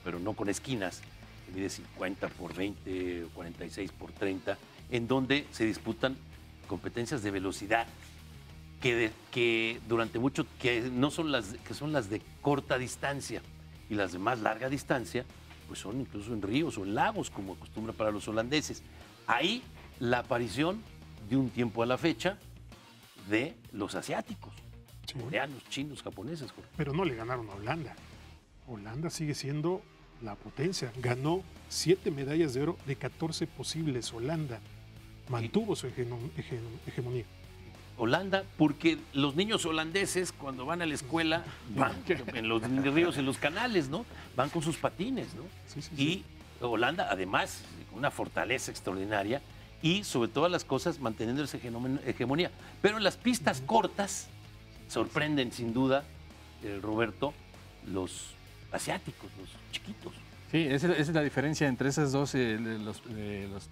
pero no con esquinas, que mide 50 por 20, 46 por 30, en donde se disputan competencias de velocidad, que durante mucho, que no son que son las de corta distancia, y las de más larga distancia, pues son incluso en ríos o en lagos, como acostumbra para los holandeses. Ahí la aparición de un tiempo a la fecha de los asiáticos, Sí. coreanos, chinos, japoneses, Jorge. Pero no le ganaron a Holanda. Holanda sigue siendo la potencia. Ganó 7 medallas de oro de 14 posibles. Holanda mantuvo su hegemonía. Holanda, porque los niños holandeses cuando van a la escuela van en los ríos, en los canales, ¿no? Van con sus patines, ¿no? Sí, sí, Y sí. Holanda, además, con una fortaleza extraordinaria y sobre todas las cosas manteniendo esa hegemonía. Pero en las pistas cortas sorprenden sin duda, Roberto, los asiáticos, los chiquitos. Sí, esa es la diferencia entre esos dos, los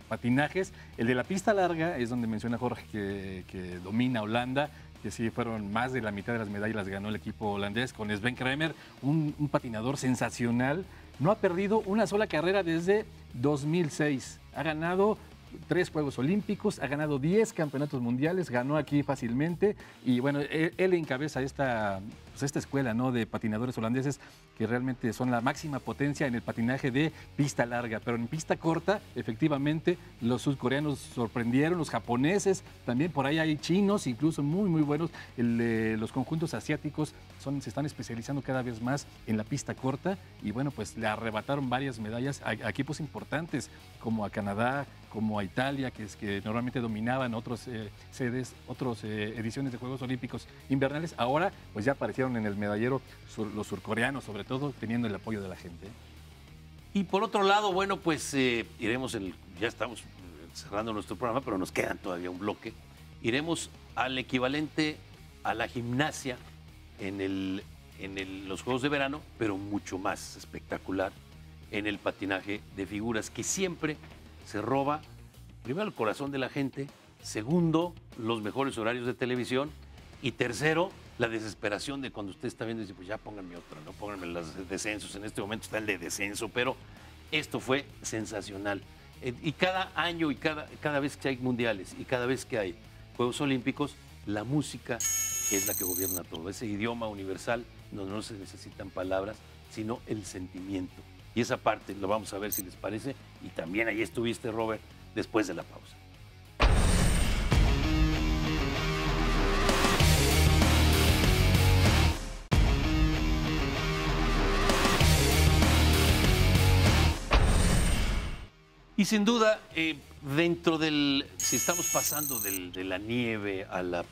patinajes. El de la pista larga es donde menciona Jorge que domina Holanda, que sí fueron más de la mitad de las medallas las ganó el equipo holandés con Sven Kramer, un patinador sensacional. No ha perdido una sola carrera desde 2006. Ha ganado 3 Juegos Olímpicos, ha ganado 10 campeonatos mundiales, ganó aquí fácilmente y bueno, él encabeza esta escuela, ¿no?, de patinadores holandeses que realmente son la máxima potencia en el patinaje de pista larga, pero en pista corta, efectivamente, los surcoreanos sorprendieron, los japoneses, también por ahí hay chinos, incluso muy, muy buenos. Los conjuntos asiáticos se están especializando cada vez más en la pista corta y bueno, pues le arrebataron varias medallas a equipos importantes como a Canadá, como a Italia, que normalmente dominaban otras ediciones de Juegos Olímpicos invernales. Ahora, pues ya aparecieron en el medallero los surcoreanos, sobre todo, teniendo el apoyo de la gente. Y por otro lado, bueno, pues ya estamos cerrando nuestro programa, pero nos quedan todavía un bloque. Iremos al equivalente a la gimnasia en los Juegos de Verano, pero mucho más espectacular en el patinaje de figuras, que siempre se roba, primero, el corazón de la gente, segundo, los mejores horarios de televisión y tercero, la desesperación de cuando usted está viendo y dice, pues ya pónganme otra, ¿no? Pónganme los descensos. En este momento está el de descenso, pero esto fue sensacional. Y cada año y cada vez que hay mundiales y cada vez que hay Juegos Olímpicos, la música es la que gobierna todo. Ese idioma universal donde no se necesitan palabras, sino el sentimiento. Y esa parte lo vamos a ver si les parece. Y también ahí estuviste, Robert, después de la pausa. Y sin duda, si estamos pasando de la nieve al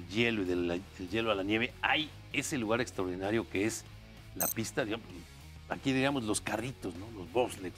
hielo y del hielo a la nieve, hay ese lugar extraordinario que es la pista, digamos, aquí diríamos los carritos, ¿no? Los bobsleds,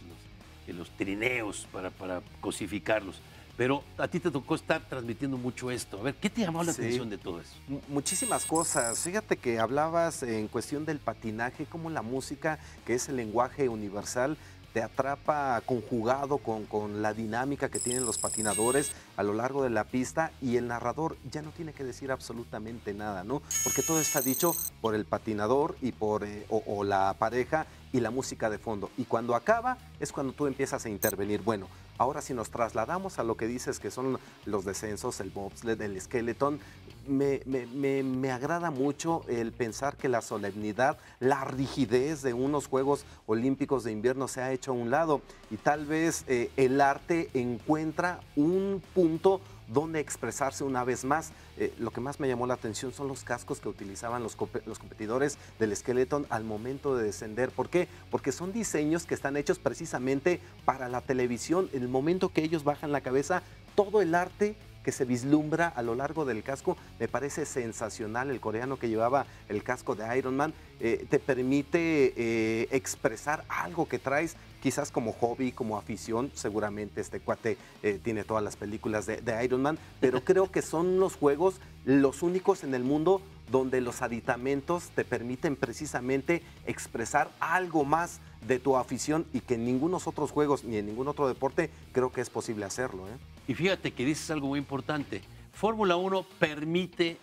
los trineos para cosificarlos. Pero a ti te tocó estar transmitiendo mucho esto. A ver, ¿qué te llamó la atención de todo eso? Muchísimas cosas. Fíjate que hablabas en cuestión del patinaje, como la música, que es el lenguaje universal, te atrapa conjugado con la dinámica que tienen los patinadores a lo largo de la pista, y el narrador ya no tiene que decir absolutamente nada, ¿no? Porque todo está dicho por el patinador y por o la pareja y la música de fondo. Y cuando acaba es cuando tú empiezas a intervenir. Bueno, ahora si nos trasladamos a lo que dices que son los descensos, el bobsled, el skeleton, me agrada mucho el pensar que la solemnidad, la rigidez de unos Juegos Olímpicos de invierno se ha hecho a un lado, y tal vez el arte encuentra un punto donde expresarse una vez más. Lo que más me llamó la atención son los cascos que utilizaban los competidores del skeleton al momento de descender. ¿Por qué? Porque son diseños que están hechos precisamente para la televisión. En el momento que ellos bajan la cabeza, todo el arte que se vislumbra a lo largo del casco me parece sensacional. El coreano que llevaba el casco de Iron Man te permite expresar algo que traes quizás como hobby, como afición. Seguramente este cuate tiene todas las películas de Iron Man, pero creo que son los juegos los únicos en el mundo donde los aditamentos te permiten precisamente expresar algo más de tu afición, y que en ningunos otros juegos ni en ningún otro deporte creo que es posible hacerlo, ¿eh? Y fíjate que dices algo muy importante. Fórmula 1 permite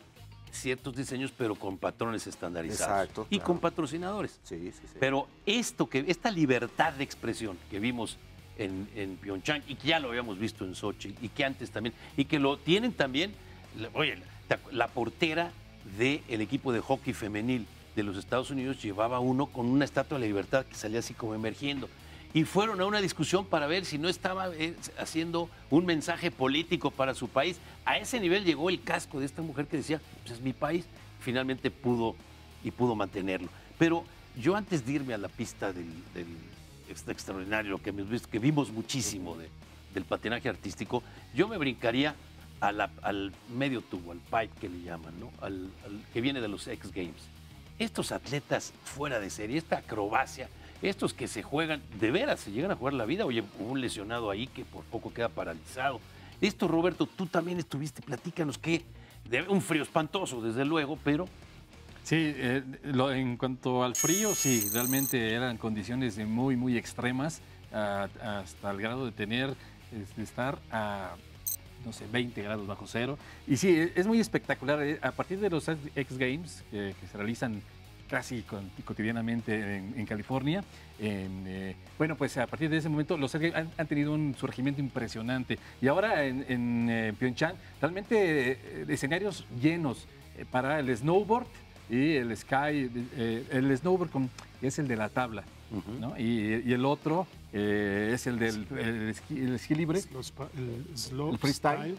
ciertos diseños, pero con patrones estandarizados. Exacto, y claro. con patrocinadores. Sí, sí, sí. Pero esta libertad de expresión que vimos en Pyeongchang y que ya lo habíamos visto en Sochi y que antes también, y que lo tienen también, oye, la portera del equipo de hockey femenil de los Estados Unidos llevaba uno con una estatua de la libertad que salía así como emergiendo. Y fueron a una discusión para ver si no estaba haciendo un mensaje político para su país. A ese nivel llegó el casco de esta mujer que decía, pues es mi país. Finalmente pudo mantenerlo. Pero yo antes de irme a la pista del extraordinario, lo que hemos visto, que vimos muchísimo del patinaje artístico, yo me brincaría al medio tubo, al pipe que le llaman, ¿no? al que viene de los X Games. Estos atletas fuera de serie, esta acrobacia, estos que se juegan, de veras, se llegan a jugar la vida. Oye, hubo un lesionado ahí que por poco queda paralizado. Esto, Roberto, tú también estuviste, platícanos que un frío espantoso, desde luego, pero... Sí, en cuanto al frío, sí, realmente eran condiciones muy, muy extremas, hasta el grado de estar a, no sé, 20 grados bajo cero. Y sí, es muy espectacular. A partir de los X Games, que se realizan casi cotidianamente en California. Bueno, pues a partir de ese momento los han tenido un surgimiento impresionante. Y ahora en Pyeongchang, realmente escenarios llenos para el snowboard y el el snowboard es el de la tabla, ¿no? Y el otro es el del el esquí libre, el freestyle,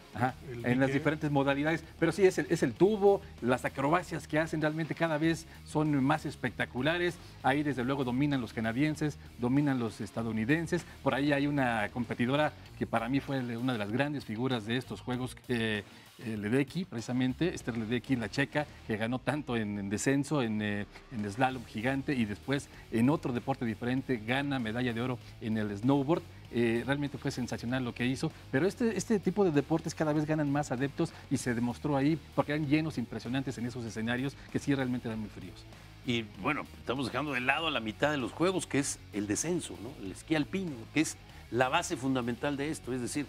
en las diferentes modalidades. Pero sí, es el tubo, las acrobacias que hacen realmente cada vez son más espectaculares. Ahí desde luego dominan los canadienses, dominan los estadounidenses. Por ahí hay una competidora que para mí fue una de las grandes figuras de estos juegos, Ledecky, precisamente, Esther Ledecky, la checa, que ganó tanto en descenso, en slalom gigante, y después en otro deporte diferente gana medalla de oro en el snowboard. Realmente fue sensacional lo que hizo, pero este tipo de deportes cada vez ganan más adeptos y se demostró ahí porque eran llenos impresionantes en esos escenarios que sí realmente eran muy fríos. Y bueno, estamos dejando de lado la mitad de los juegos, que es el descenso, ¿no? El esquí alpino, que es la base fundamental de esto, es decir,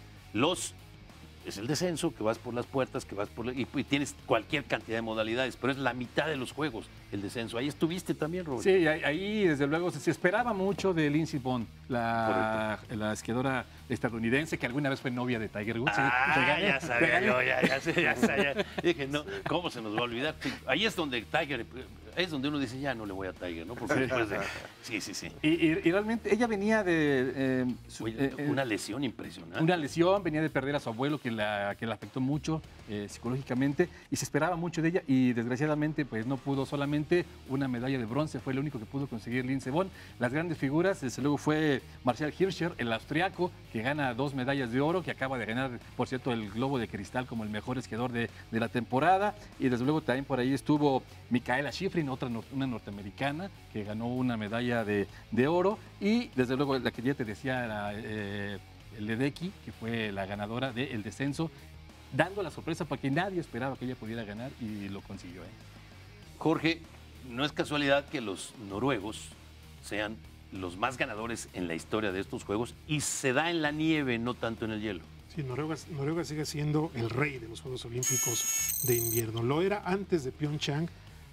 es el descenso, que vas por las puertas, y tienes cualquier cantidad de modalidades, pero es la mitad de los juegos, el descenso. Ahí estuviste también, Robert. Sí, ahí desde luego se esperaba mucho de Lindsey Vonn, la esquiadora estadounidense que alguna vez fue novia de Tiger Woods. Ya sabía yo, ya sabía. Dije, no, ¿cómo se nos va a olvidar? Sí, ahí es donde uno dice, ya no le voy a Tiger, ¿no? Porque después de... Sí. Y realmente ella venía de... una lesión impresionante. Una lesión, venía de perder a su abuelo que la afectó mucho psicológicamente, y se esperaba mucho de ella, y desgraciadamente pues no pudo. Solamente una medalla de bronce fue lo único que pudo conseguir Lindsey Vonn. Las grandes figuras, desde luego, fue Marcel Hirscher, el austriaco, que gana 2 medallas de oro, que acaba de ganar, por cierto, el Globo de Cristal como el mejor esquiador de la temporada. Y desde luego también por ahí estuvo Mikaela Shiffrin, una norteamericana, que ganó una medalla de oro. Y desde luego la que ya te decía era Ledecky, que fue la ganadora del descenso, dando la sorpresa porque nadie esperaba que ella pudiera ganar, y lo consiguió. Jorge, no es casualidad que los noruegos sean los más ganadores en la historia de estos juegos, y se da en la nieve, no tanto en el hielo. Sí, Noruega sigue siendo el rey de los Juegos Olímpicos de invierno. Lo era antes de Pyeongchang,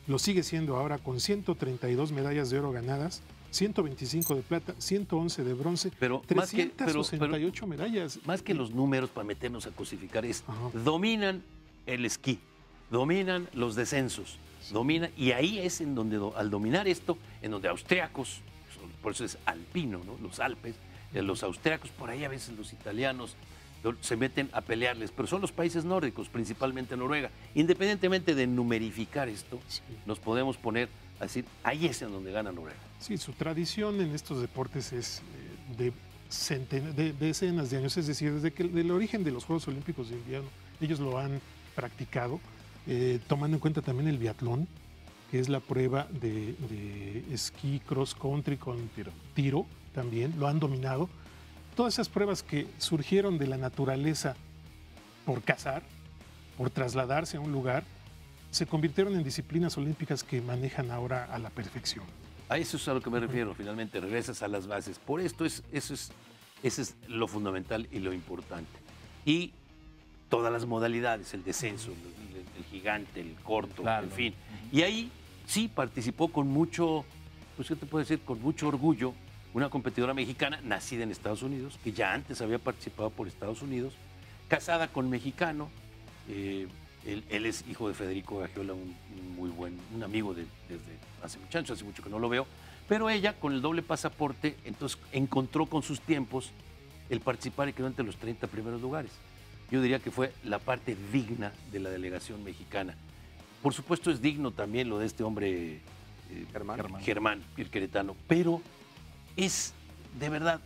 lo sigue siendo ahora con 132 medallas de oro ganadas, 125 de plata, 111 de bronce, pero 368 medallas. Más que los números para meternos a cosificar, dominan el esquí, dominan los descensos, y ahí es en donde, al dominar esto, en donde austriacos, por eso es alpino, ¿no? Los Alpes, los austriacos, por ahí a veces los italianos se meten a pelearles, pero son los países nórdicos, principalmente Noruega. Independientemente de numerificar esto, nos podemos poner a decir, ahí es en donde gana Noruega. Sí, su tradición en estos deportes es de decenas de años, es decir, del origen de los Juegos Olímpicos de invierno, ellos lo han practicado, tomando en cuenta también el biatlón, que es la prueba de esquí cross country con tiro también, lo han dominado. Todas esas pruebas que surgieron de la naturaleza por cazar, por trasladarse a un lugar, se convirtieron en disciplinas olímpicas que manejan ahora a la perfección. A eso es a lo que me refiero, finalmente regresas a las bases. Por esto eso es lo fundamental y lo importante. Y todas las modalidades, el descenso, el gigante, el corto, claro, en fin. Y ahí sí participó con mucho, pues qué te puedo decir, con mucho orgullo, una competidora mexicana nacida en Estados Unidos, que ya antes había participado por Estados Unidos, casada con mexicano. Él es hijo de Federico Gagiola, un amigo desde hace muchos años, hace mucho que no lo veo. Pero ella, con el doble pasaporte, entonces encontró con sus tiempos el participar y quedó entre los 30 primeros lugares. Yo diría que fue la parte digna de la delegación mexicana. Por supuesto es digno también lo de este hombre Germán Pirqueretano, pero es, de verdad,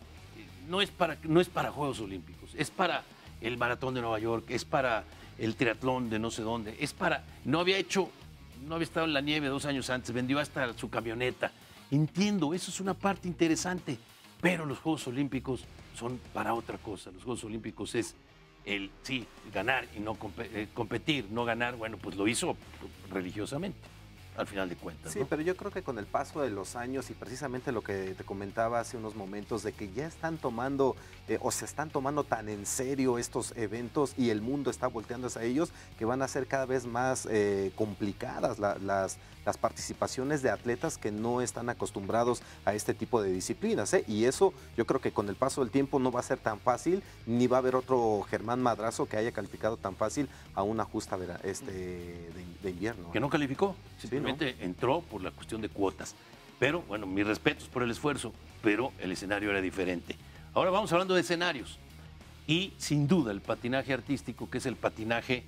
no es para Juegos Olímpicos, es para el Maratón de Nueva York, es para el triatlón de no sé dónde, no había estado en la nieve 2 años antes, vendió hasta su camioneta. Entiendo, eso es una parte interesante, pero los Juegos Olímpicos son para otra cosa. Los Juegos Olímpicos es ganar y no competir, no ganar, bueno, pues lo hizo religiosamente, al final de cuentas. Sí, ¿no? pero yo creo que con el paso de los años y precisamente lo que te comentaba hace unos momentos de que ya están tomando o se están tomando tan en serio estos eventos y el mundo está volteando hacia ellos, que van a ser cada vez más complicadas las participaciones de atletas que no están acostumbrados a este tipo de disciplinas, ¿eh? Y eso yo creo que con el paso del tiempo no va a ser tan fácil, ni va a haber otro Germán Madrazo que haya calificado tan fácil a una justa de invierno. Que no calificó, Sí, simplemente entró por la cuestión de cuotas. Pero bueno, mis respetos por el esfuerzo, pero el escenario era diferente. Ahora vamos hablando de escenarios. Y sin duda el patinaje artístico, que es el patinaje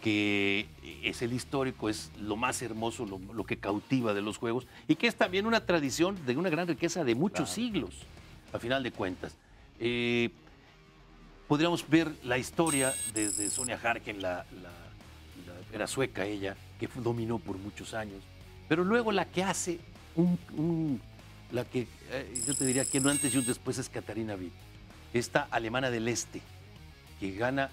que es el histórico, es lo más hermoso, lo que cautiva de los Juegos, y que es también una tradición de una gran riqueza de muchos siglos, a final de cuentas. Podríamos ver la historia desde Sonia Harken, era sueca ella, que dominó por muchos años, pero luego la que hace yo te diría que un antes y un después es Katharina Witt, esta alemana del este, que gana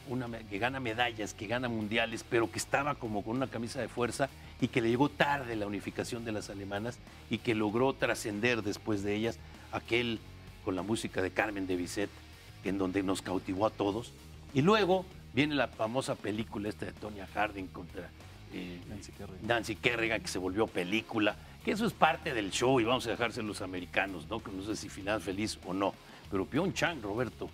medallas, que gana mundiales, pero que estaba como con una camisa de fuerza y que le llegó tarde la unificación de las alemanas y que logró trascender después de ellas, aquel con la música de Carmen de Bizet, en donde nos cautivó a todos. Y luego viene la famosa película esta de Tonya Harding contra Nancy Kerrigan, que se volvió película, que eso es parte del show y vamos a dejarse los americanos, ¿no? Que no sé si final feliz o no. Pero Pyeongchang, Roberto,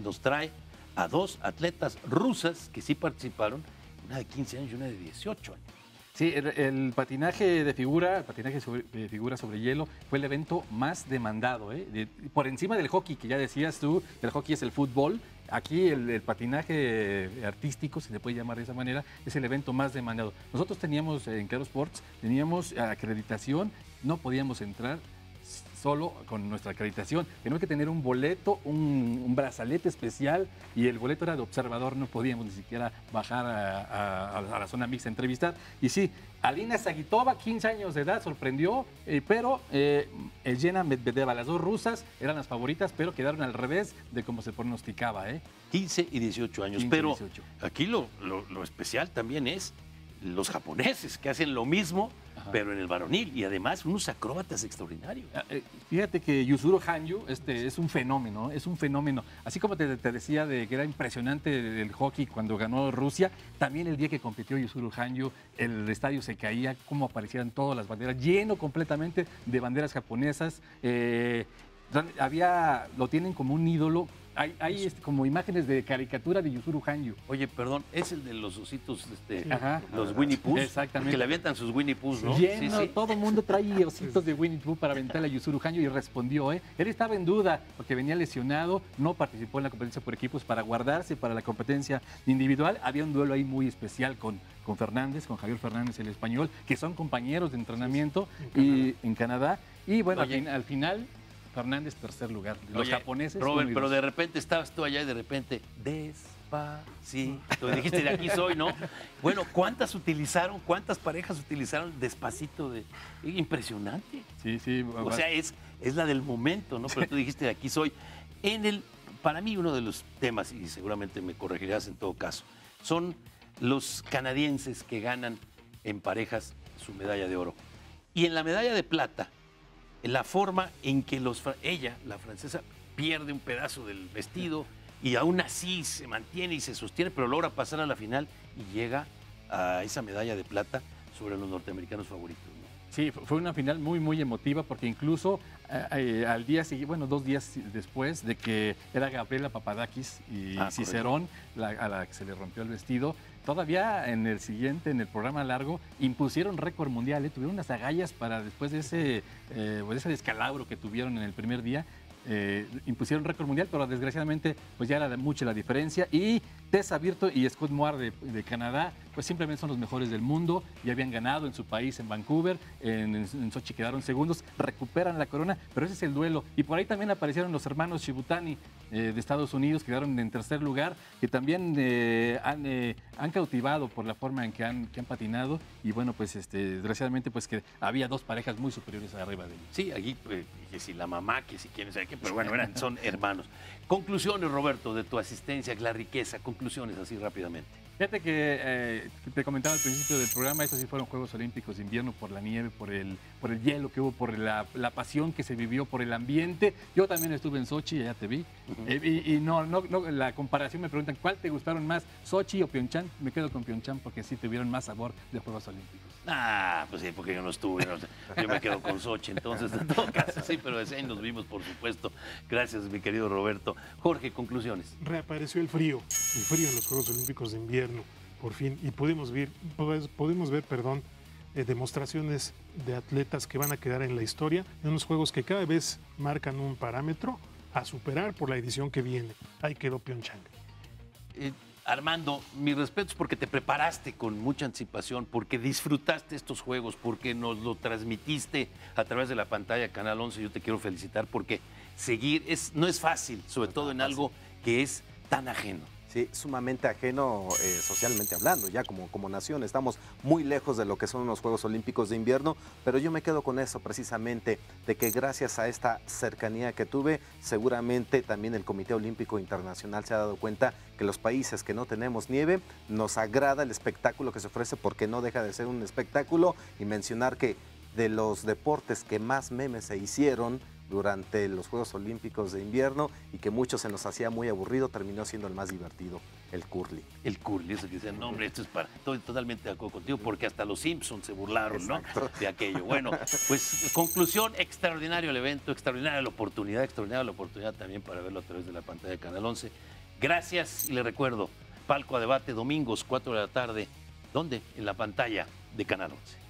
nos trae a 2 atletas rusas que sí participaron, una de 15 años y una de 18 años. Sí, el patinaje de figura, de figura sobre hielo fue el evento más demandado, por encima del hockey, que ya decías tú, el hockey es el fútbol. Aquí el patinaje artístico, si se puede llamar de esa manera, es el evento más demandado. Nosotros teníamos en Claro Sports, teníamos acreditación, no podíamos entrar solo con nuestra acreditación. Teníamos que tener un boleto, un brazalete especial, y el boleto era de observador, no podíamos ni siquiera bajar a la zona mixta a entrevistar. Y sí, Alina Zagitova, 15 años de edad, sorprendió, pero Elena Medvedeva, las 2 rusas, eran las favoritas, pero quedaron al revés de como se pronosticaba. 15 y 18 años. 15 y pero 18. Aquí lo especial también es los japoneses, que hacen lo mismo, pero en el varonil, y además unos acróbatas extraordinarios. Fíjate que Yuzuru Hanyu es un fenómeno, Así como te decía de que era impresionante el hockey cuando ganó Rusia, también el día que compitió Yuzuru Hanyu, el estadio se caía, cómo aparecían todas las banderas, lleno completamente de banderas japonesas. Lo tienen como un ídolo. Hay como imágenes de caricatura de Yuzuru Hanyu. Oye, perdón, es el de los ositos, Ajá. los Winnie Pooh. Exactamente. Que le avientan sus Winnie Pooh, ¿no? Lleno, todo el mundo trae ositos de Winnie Pooh para aventarle a Yuzuru Hanyu, y respondió. Él estaba en duda porque venía lesionado, no participó en la competencia por equipos para guardarse para la competencia individual. Había un duelo ahí muy especial con Fernández, con Javier Fernández, el español, que son compañeros de entrenamiento en Canadá. Y bueno, al final Fernández, tercer lugar. Los japoneses. Robert, pero de repente estabas tú allá y de repente, despacito. Dijiste, de aquí soy, ¿no? Bueno, ¿cuántas parejas utilizaron despacito? Impresionante. Sí. O sea, es la del momento, ¿no? Pero tú dijiste, de aquí soy. Para mí, uno de los temas, y seguramente me corregirás en todo caso, son los canadienses que ganan en parejas su medalla de oro. Y en la medalla de plata, la forma en que ella, la francesa, pierde un pedazo del vestido y aún así se mantiene y se sostiene, pero logra pasar a la final y llega a esa medalla de plata sobre los norteamericanos favoritos, ¿no? Sí, fue una final muy, muy emotiva porque incluso al día siguiente, bueno, 2 días después de que era Gabriela Papadakis y Cicerón a la que se le rompió el vestido, todavía en el siguiente, en el programa largo, impusieron récord mundial, tuvieron unas agallas para después de ese descalabro que tuvieron en el primer día. Impusieron récord mundial, pero desgraciadamente pues ya era mucha la diferencia y Tessa Virtue y Scott Moir de Canadá pues simplemente son los mejores del mundo, ya habían ganado en su país, en Vancouver, en Sochi quedaron segundos, recuperan la corona, pero ese es el duelo. Y por ahí también aparecieron los hermanos Shibutani de Estados Unidos, quedaron en tercer lugar, que también han cautivado por la forma en que han patinado y bueno, pues desgraciadamente pues que había 2 parejas muy superiores arriba de ellos. Sí, aquí que si la mamá, que si quién sabe qué, pero bueno, son hermanos. Conclusiones, Roberto, de tu asistencia, la riqueza, conclusiones así rápidamente. Fíjate que te comentaba al principio del programa, estos sí fueron Juegos Olímpicos de invierno por la nieve, por el hielo que hubo, por la pasión que se vivió, por el ambiente. Yo también estuve en Sochi, allá te vi. Y no, la comparación me preguntan, ¿cuál te gustaron más, Sochi o Pyeongchang? Me quedo con Pyeongchang porque sí tuvieron más sabor de Juegos Olímpicos. Ah, pues sí, porque yo no estuve. No sé. Yo me quedo con Sochi, entonces, en todo caso, sí, pero ahí nos vimos, por supuesto. Gracias, mi querido Roberto. Jorge, conclusiones. Reapareció el frío en los Juegos Olímpicos de invierno, por fin, y pudimos ver, demostraciones de atletas que van a quedar en la historia, en unos Juegos que cada vez marcan un parámetro a superar por la edición que viene. Ahí quedó Pyeongchang. Armando, mis respetos porque te preparaste con mucha anticipación, porque disfrutaste estos juegos, porque nos lo transmitiste a través de la pantalla Canal 11. Yo te quiero felicitar porque seguir no es fácil, sobre todo en algo que es tan ajeno. Sí, sumamente ajeno socialmente hablando, ya como nación. Estamos muy lejos de lo que son los Juegos Olímpicos de invierno, pero yo me quedo con eso precisamente, de que gracias a esta cercanía que tuve, seguramente también el Comité Olímpico Internacional se ha dado cuenta que los países que no tenemos nieve, nos agrada el espectáculo que se ofrece porque no deja de ser un espectáculo, y mencionar que de los deportes que más memes se hicieron durante los Juegos Olímpicos de invierno y que muchos se nos hacía muy aburrido, terminó siendo el más divertido, el curling. El curling, eso que dicen, no, hombre, esto es para... Estoy totalmente de acuerdo contigo, porque hasta los Simpsons se burlaron, ¿no?, de aquello. Bueno, pues conclusión, extraordinario el evento, extraordinaria la oportunidad también para verlo a través de la pantalla de Canal 11. Gracias, y le recuerdo, Palco a Debate, domingos, 4 de la tarde. ¿Dónde? En la pantalla de Canal 11.